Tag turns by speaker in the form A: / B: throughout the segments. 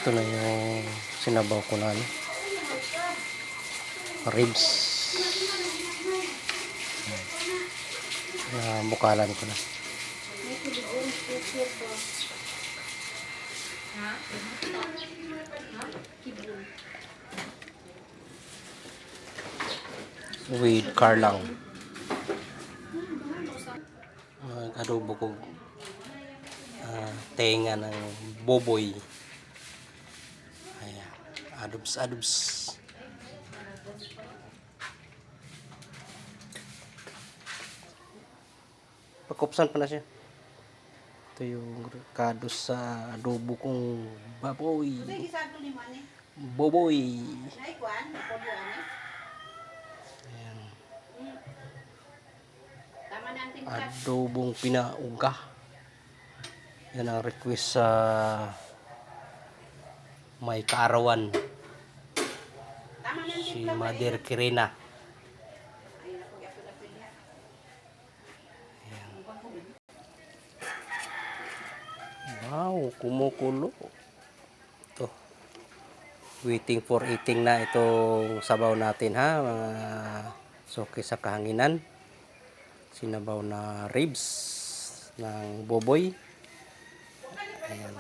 A: Ito na yung sinabaw ko na ribs. Bukalan ko na. With karlang. Adobo ko tenga ng boboy. Ayan. Adobs. Pakupsan pa na siya. Ito yung kado sa adobo kong baboy. Boboy. Ayan. Adobong pinauga. Yan ang request sa may kaarawan. Si Mother Kirina. Wow, kumukulo. Ito. Waiting for eating na itong sabaw natin ha, mga soke sa kahanginan. Sinabaw na ribs ng boboy. Ayan.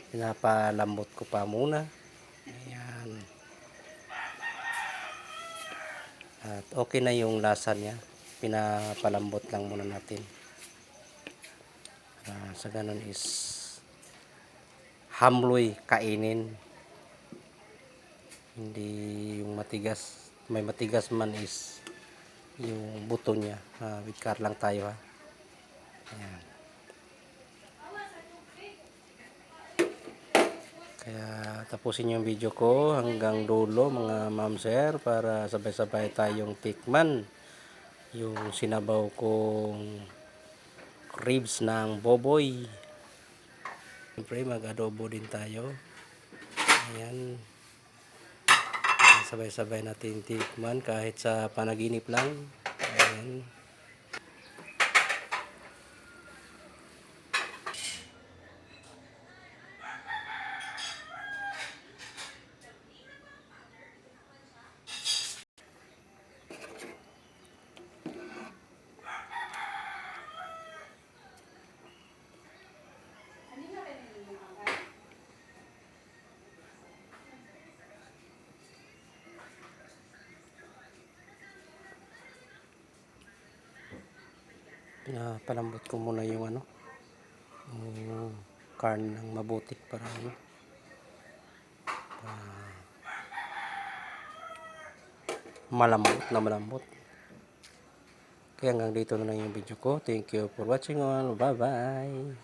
A: Pinapalambot ko pa muna. Ayan. At okay na yung lasa niya. Pinapalambot lang muna natin. Sa ganun is hamloy kainin. Hindi yung matigas. May matigas man is yung buto niya. With car lang tayo ha. Ayan. Kaya tapusin yung video ko hanggang dulo mga ma'am sir para sabay-sabay tayong tikman yung sinabaw kong ribs ng boboy. Siyempre mag-adobo din tayo. Ayan. Sabay-sabay natin tikman kahit sa panaginip lang. Ayan. Pinapalambot ko muna yung yung carne ng mabuti para malambot. Kaya hanggang dito na lang yung video ko. Thank you for watching all. Bye bye.